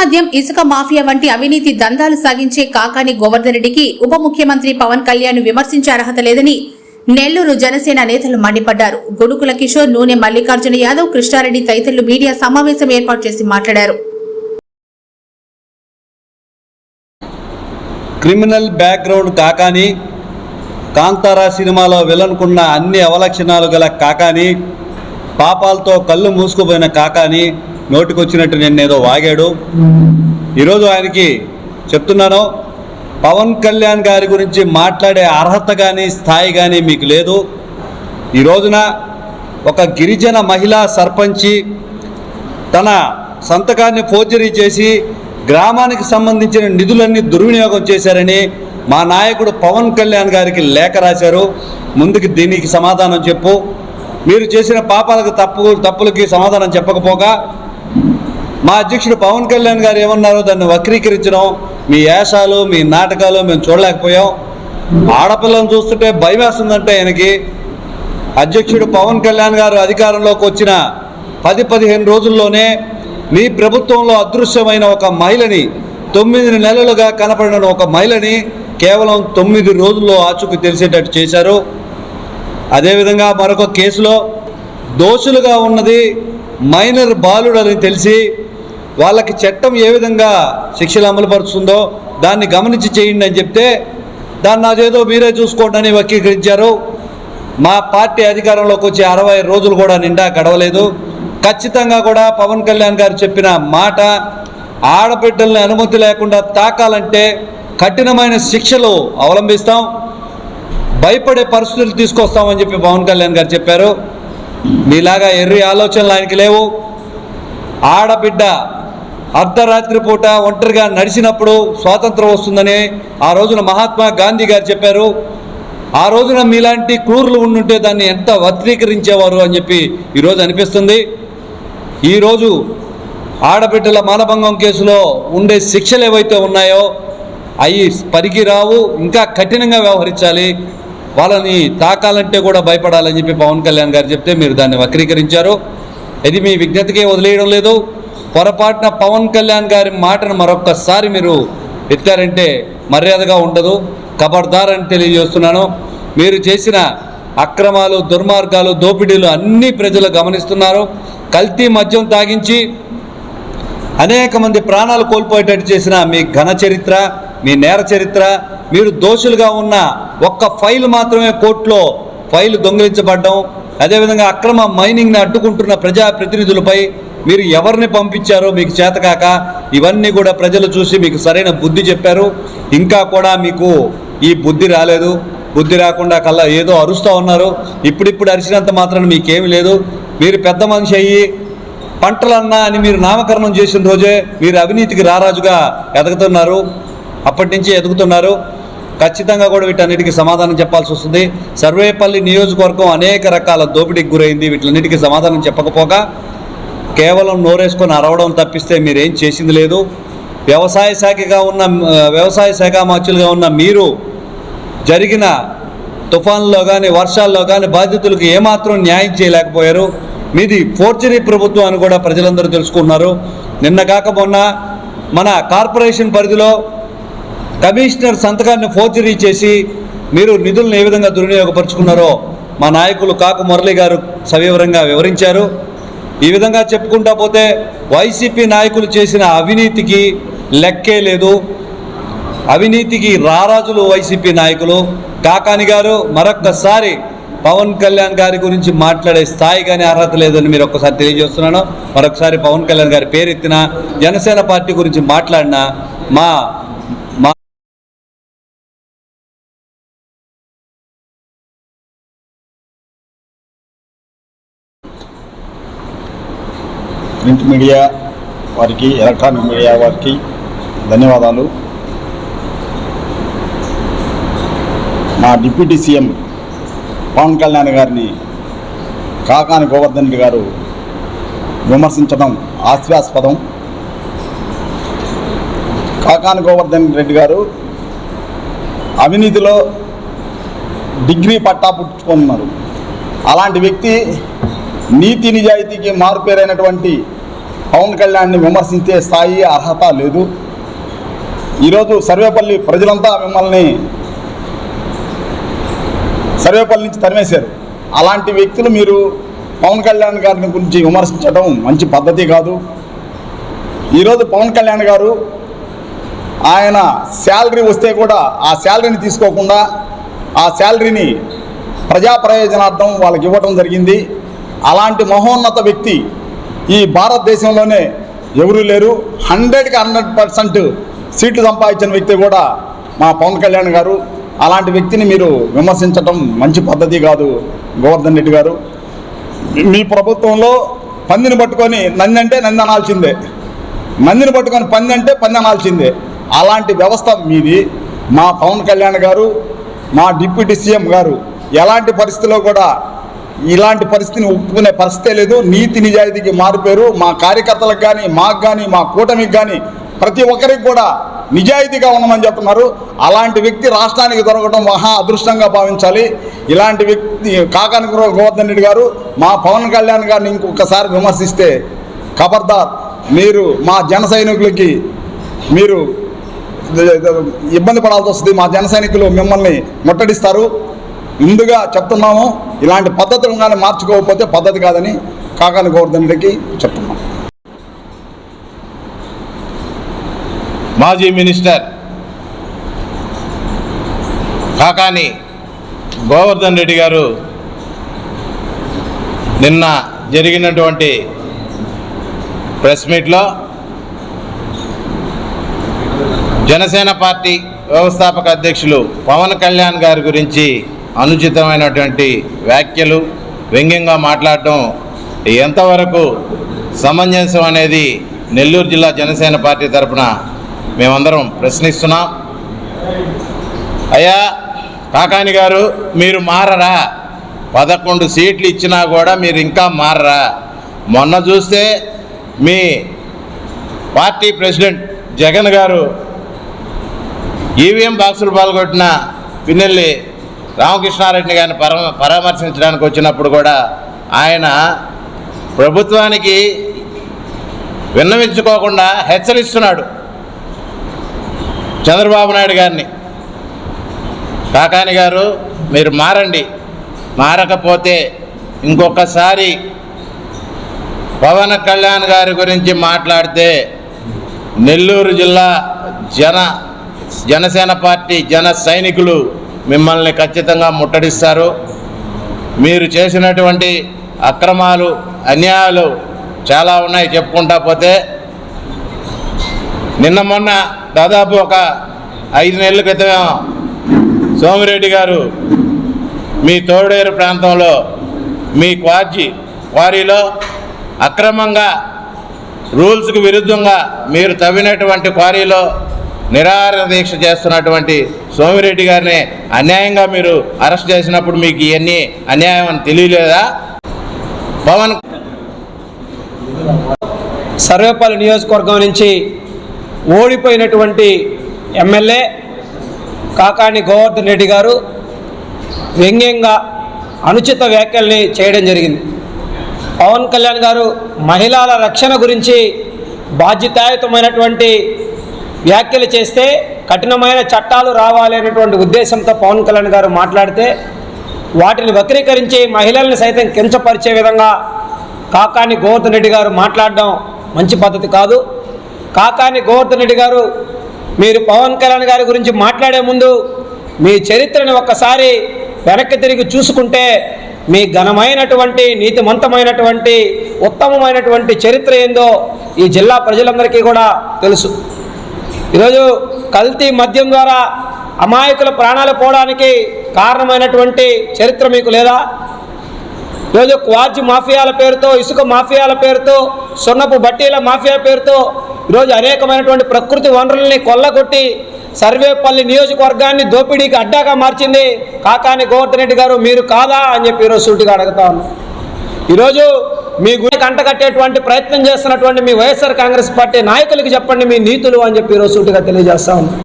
మద్యం ఇసుక మాఫియా వంటి అవినీతి దందాలు సాగించే కాకాని గోవర్ధన్ రెడ్డికి ఉప ముఖ్యమంత్రి పవన్ కళ్యాణ్ విమర్శించే అర్హత లేదని నెల్లూరు జనసేన నేతలు మండిపడ్డారు. గుడుకుల కిషోర్, నూనె మల్లికార్జున యాదవ్, కృష్ణారెడ్డి తదితరులు మీడియా సమావేశం ఏర్పాటు చేసి మాట్లాడారు. క్రిమినల్ బ్యాక్గ్రౌండ్ కాకాని, కాంతారా సినిమాలో విలన్కున్న అన్ని అవలక్షణాలు గల కాకాని, పాపాలతో కళ్ళు మూసుకుపోయిన కాకాని నోటికొచ్చినట్టు నిన్నేదో వాగాడు. ఈరోజు ఆయనకి చెప్తున్నాను, పవన్ కళ్యాణ్ గారి గురించి మాట్లాడే అర్హత కానీ స్థాయి కానీ మీకు లేదు. ఈ రోజున ఒక గిరిజన మహిళా సర్పంచి తన సంతకాన్ని ఫోర్జరీ చేసి గ్రామానికి సంబంధించిన నిధులన్నీ దుర్వినియోగం చేశారని మా నాయకుడు పవన్ కళ్యాణ్ గారికి లేఖ రాశారు. ముందుకు దీనికి సమాధానం చెప్పు. మీరు చేసిన పాపాలకు తప్పులకి సమాధానం చెప్పకపోగా మా అధ్యక్షుడు పవన్ కళ్యాణ్ గారు ఏమన్నారో దాన్ని వక్రీకరించడం, మీ వేషాలు, మీ నాటకాలు మేము చూడలేకపోయాం. ఆడపిల్లను చూస్తుంటే భయం వేస్తుందంటే ఆయనకి. అధ్యక్షుడు పవన్ కళ్యాణ్ గారు అధికారంలోకి వచ్చిన 10-15 రోజుల్లోనే మీ ప్రభుత్వంలో అదృశ్యమైన ఒక మహిళని, 9 నెలలుగా కనపడిన ఒక మహిళని కేవలం 9 రోజుల్లో ఆచూకీ తెలిసేటట్టు చేశారు. అదేవిధంగా మరొక కేసులో దోషులుగా ఉన్నది మైనర్ బాలుడని తెలిసి వాళ్ళకి చట్టం ఏ విధంగా శిక్షలు అమలుపరుస్తుందో దాన్ని గమనించి చేయండి అని చెప్తే దాన్ని అదేదో మీరే చూసుకోండి అని వక్రీకరించారు. మా పార్టీ అధికారంలోకి వచ్చి 60 రోజులు కూడా నిండా గడవలేదు. ఖచ్చితంగా కూడా పవన్ కళ్యాణ్ గారు చెప్పిన మాట, ఆడబిడ్డల్ని అనుమతి లేకుండా తాకాలంటే కఠినమైన శిక్షలు అవలంబిస్తాం, భయపడే పరిస్థితులు తీసుకొస్తామని చెప్పి పవన్ కళ్యాణ్ గారు చెప్పారు. మీలాగా ఎర్రి ఆలోచనలు ఆయనకి లేవు. ఆడబిడ్డ అర్ధరాత్రి పూట ఒంటరిగా నడిచినప్పుడు స్వాతంత్రం వస్తుందని ఆ రోజున మహాత్మా గాంధీ గారు చెప్పారు. ఆ రోజున మీలాంటి క్రూరులు ఉండుంటే దాన్ని ఎంత వక్రీకరించేవారు అని చెప్పి ఈరోజు అనిపిస్తుంది. ఈరోజు ఆడబిడ్డల మానభంగం కేసులో ఉండే శిక్షలు ఏవైతే ఉన్నాయో అవి పనికి రావు, ఇంకా కఠినంగా వ్యవహరించాలి, వాళ్ళని తాకాలంటే కూడా భయపడాలని చెప్పి పవన్ కళ్యాణ్ గారు చెప్తే మీరు దాన్ని వక్రీకరించారు. ఇది మీ విజ్ఞతకే వదిలేయడం లేదు. పొరపాటున పవన్ కళ్యాణ్ గారి మాటను మరొక్కసారి మీరు ఎత్తారంటే మర్యాదగా ఉండదు. ఖబర్దార్ అని తెలియజేస్తున్నాను. మీరు చేసిన అక్రమాలు, దుర్మార్గాలు, దోపిడీలు అన్నీ ప్రజలు గమనిస్తున్నారు. కల్తీ మద్యం తాగించి అనేక మంది ప్రాణాలు కోల్పోయేటట్టు చేసిన మీ ఘన చరిత్ర, మీ నేర చరిత్ర, మీరు దోషులుగా ఉన్న ఒక్క ఫైల్ మాత్రమే కోర్టులో ఫైల్ దొంగిలించబడ్డం, అదేవిధంగా అక్రమ మైనింగ్ని అడ్డుకుంటున్న ప్రజాప్రతినిధులపై మీరు ఎవరిని పంపించారో మీకు చేతకాక ఇవన్నీ కూడా ప్రజలు చూసి మీకు సరైన బుద్ధి చెప్పారు. ఇంకా కూడా మీకు ఈ బుద్ధి రాలేదు. బుద్ధి రాకుండా కల్లా ఏదో అరుస్తూ ఉన్నారు. ఇప్పుడిప్పుడు అరిచినంత మాత్రాన మీకేమీ లేదు. మీరు పెద్ద మనిషి అయ్యి పంటలన్నా అని మీరు నామకరణం చేసిన రోజే మీరు అవినీతికి రారాజుగా ఎదుగుతున్నారు. అప్పటి నుంచి ఎదుగుతున్నారు. ఖచ్చితంగా కూడా వీటన్నిటికీ సమాధానం చెప్పాల్సి వస్తుంది. సర్వేపల్లి నియోజకవర్గం అనేక రకాల దోపిడీకి గురైంది. వీటన్నిటికీ సమాధానం చెప్పకపోగా కేవలం నోరేసుకొని అరవడం తప్పిస్తే మీరేం చేసింది లేదు. వ్యవసాయ శాఖ మార్చులుగా ఉన్న మీరు జరిగిన తుఫాన్లో కానీ వర్షాల్లో కానీ బాధితులకు ఏమాత్రం న్యాయం చేయలేకపోయారు. మీది ఫోర్జరీ ప్రభుత్వం అని కూడా ప్రజలందరూ తెలుసుకుంటున్నారు. నిన్న కాక మొన్న మన కార్పొరేషన్ పరిధిలో కమిషనర్ సంతకాన్ని ఫోర్జరీ చేసి మీరు నిధులను ఏ విధంగా దుర్వినియోగపరుచుకున్నారో మా నాయకులు కాకు మురళి గారు సవివరంగా వివరించారు. ఈ విధంగా చెప్పుకుంటా పోతే వైసీపీ నాయకులు చేసిన అవినీతికి లెక్కే లేదు. అవినీతికి రారాజులు వైసీపీ నాయకులు. కాకాని గారు మరొక్కసారి పవన్ కళ్యాణ్ గారి గురించి మాట్లాడే స్థాయి కానీ అర్హత లేదని మీరు ఒక్కసారి తెలియజేస్తున్నాను. మరొకసారి పవన్ కళ్యాణ్ గారి పేరెత్తిన జనసేన పార్టీ గురించి మాట్లాడిన మా ప్రింట్ మీడియా వారికి, ఎలక్ట్రానిక్ మీడియా వారికి ధన్యవాదాలు. మా డిప్యూటీ సీఎం పవన్ కళ్యాణ్ గారిని కాకాని గోవర్ధన్ రెడ్డి గారు విమర్శించడం హాస్యాస్పదం. కాకాని గోవర్ధన్ రెడ్డి గారు అవినీతిలో డిగ్రీ పట్టా పుచ్చుకున్నారు. అలాంటి వ్యక్తి నీతి నిజాయితీకి మారుపేరైనటువంటి పవన్ కళ్యాణ్ని విమర్శించే స్థాయి అర్హత లేదు. ఈరోజు సర్వేపల్లి ప్రజలంతా మిమ్మల్ని సర్వేపల్లి నుంచి తరిమేశారు. అలాంటి వ్యక్తులు మీరు పవన్ కళ్యాణ్ గారిని గురించి విమర్శించడం మంచి పద్ధతి కాదు. ఈరోజు పవన్ కళ్యాణ్ గారు ఆయన శాలరీ వస్తే కూడా ఆ శాలరీని తీసుకోకుండా ఆ శాలరీని ప్రజా ప్రయోజనార్థం వాళ్ళకి ఇవ్వడం జరిగింది. అలాంటి మహోన్నత వ్యక్తి ఈ భారతదేశంలోనే ఎవరూ లేరు. 100కి 100% సీట్లు సంపాదించిన వ్యక్తి కూడా మా పవన్ కళ్యాణ్ గారు. అలాంటి వ్యక్తిని మీరు విమర్శించడం మంచి పద్ధతి కాదు గోవర్ధన్ రెడ్డి గారు. మీ ప్రభుత్వంలో పందిని పట్టుకొని నంది అంటే నంది అనాల్సిందే, నందిని పట్టుకొని పంది అంటే పంది అనాల్సిందే. అలాంటి వ్యవస్థ మీది. మా పవన్ కళ్యాణ్ గారు, మా డిప్యూటీ సీఎం గారు ఎలాంటి పరిస్థితిలో కూడా ఇలాంటి పరిస్థితిని ఒప్పుకునే పరిస్థితే లేదు. నీతి నిజాయితీకి మారిపోయారు. మా కార్యకర్తలకు కానీ, మాకు కానీ, మా కూటమికి కానీ ప్రతి ఒక్కరికి కూడా నిజాయితీగా ఉన్నామని చెప్తున్నారు. అలాంటి వ్యక్తి రాష్ట్రానికి దొరకడం మహా అదృష్టంగా భావించాలి. ఇలాంటి వ్యక్తి కాకాని గోవర్ధన్ రెడ్డి గారు మా పవన్ కళ్యాణ్ గారిని ఇంకొకసారి విమర్శిస్తే ఖబర్దార్, మీరు మా జన సైనికులకి మీరు ఇబ్బంది పడాల్సి వస్తుంది. మా జన సైనికులు మిమ్మల్ని ముట్టడిస్తారు. ముందుగా చెప్తున్నాము, ఇలాంటి పద్ధతులు కానీ మార్చుకోకపోతే పద్ధతి కాదని కాకాని గోవర్ధన్ రెడ్డికి చెప్తున్నాం. మాజీ మినిస్టర్ కాకాని గోవర్ధన్ రెడ్డి గారు నిన్న జరిగినటువంటి ప్రెస్ మీట్లో జనసేన పార్టీ వ్యవస్థాపక అధ్యక్షులు పవన్ కళ్యాణ్ గారి గురించి అనుచితమైనటువంటి వ్యాఖ్యలు, వ్యంగ్యంగా మాట్లాడటం ఎంతవరకు సమంజసం అనేది నెల్లూరు జిల్లా జనసేన పార్టీ తరఫున మేమందరం ప్రశ్నిస్తున్నాం. అయ్యా కాకాని గారు, మీరు మారరా? 11 సీట్లు ఇచ్చినా కూడా మీరు ఇంకా మారరా? మొన్న చూస్తే మీ పార్టీ ప్రెసిడెంట్ జగన్ గారు ఈవీఎం బాక్సులు పాల్గొట్టిన పిన్నెల్లి రామకృష్ణారెడ్డి గారిని పరామర్శించడానికి వచ్చినప్పుడు కూడా ఆయన ప్రభుత్వానికి విన్నవించుకోకుండా హెచ్చరిస్తున్నాడు చంద్రబాబు నాయుడు గారిని. కాకాని గారు, మీరు మారండి. మారకపోతే ఇంకొకసారి పవన్ కళ్యాణ్ గారి గురించి మాట్లాడితే నెల్లూరు జిల్లా జనసేన పార్టీ జన సైనికులు మిమ్మల్ని ఖచ్చితంగా ముట్టడిస్తారు. మీరు చేసినటువంటి అక్రమాలు, అన్యాయాలు చాలా ఉన్నాయి, చెప్పుకుంటా పోతే. నిన్న మొన్న దాదాపు ఒక 5 నెలల క్రితం సోమిరెడ్డి గారు మీ తోడేరు ప్రాంతంలో మీ క్వారీలో అక్రమంగా రూల్స్కి విరుద్ధంగా మీరు తవ్వినటువంటి క్వారీలో నిరాహార దీక్ష చేస్తున్నటువంటి సోమిరెడ్డి గారిని అన్యాయంగా మీరు అరెస్ట్ చేసినప్పుడు మీకు ఇవన్నీ అన్యాయం అని తెలియలేదా? పవన్ సర్వేపల్లి నియోజకవర్గం నుంచి ఓడిపోయినటువంటి ఎమ్మెల్యే కాకాని గోవర్ధన్ రెడ్డి గారు వ్యంగ్యంగా అనుచిత వ్యాఖ్యల్ని చేయడం జరిగింది. పవన్ కళ్యాణ్ గారు మహిళల రక్షణ గురించి బాధ్యతాయుతమైనటువంటి వ్యాఖ్యలు చేస్తే కఠినమైన చట్టాలు రావాలి అనేటువంటి ఉద్దేశంతో పవన్ కళ్యాణ్ గారు మాట్లాడితే వాటిని వక్రీకరించి మహిళల్ని సైతం కించపరిచే విధంగా కాకాని గోవర్ధన్ రెడ్డి గారు మాట్లాడడం మంచి పద్ధతి కాదు. కాకాని గోవర్ధన్ రెడ్డి గారు, మీరు పవన్ కళ్యాణ్ గారి గురించి మాట్లాడే ముందు మీ చరిత్రను ఒక్కసారి వెనక్కి తిరిగి చూసుకుంటే మీ ఘనమైనటువంటి, నీతిమంతమైనటువంటి, ఉత్తమమైనటువంటి చరిత్ర ఏందో ఈ జిల్లా ప్రజలందరికీ కూడా తెలుసు. ఈరోజు కల్తీ మద్యం ద్వారా అమాయకుల ప్రాణాలు పోవడానికి కారణమైనటువంటి చరిత్ర మీకు లేదా? ఈరోజు క్వార్జ్ మాఫియాల పేరుతో, ఇసుక మాఫియాల పేరుతో, సున్నపు బట్టీల మాఫియా పేరుతో ఈరోజు అనేకమైనటువంటి ప్రకృతి వనరుల్ని కొల్లగొట్టి సర్వేపల్లి నియోజకవర్గాన్ని దోపిడీకి అడ్డాగా మార్చింది కాకాని గోవర్ధన్ రెడ్డి గారు. మీరు కాదా అని చెప్పి ఈరోజు సూటిగా అడుగుతా ఉన్నాను. ఈరోజు మీ గుడి కంటకట్టేటువంటి ప్రయత్నం చేస్తున్నటువంటి మీ వైఎస్ఆర్ కాంగ్రెస్ పార్టీ నాయకులకి చెప్పండి మీ నీతులు అని చెప్పి ఈరోజు సూటిగా తెలియజేస్తా ఉన్నాను.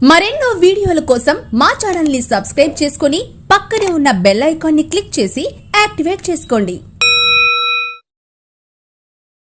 మరెన్నో వీడియోల కోసం మా ఛానల్ ని సబ్స్క్రైబ్ చేసుకుని పక్కనే ఉన్న బెల్ ఐకాన్ ని క్లిక్ చేసి యాక్టివేట్ చేసుకోండి.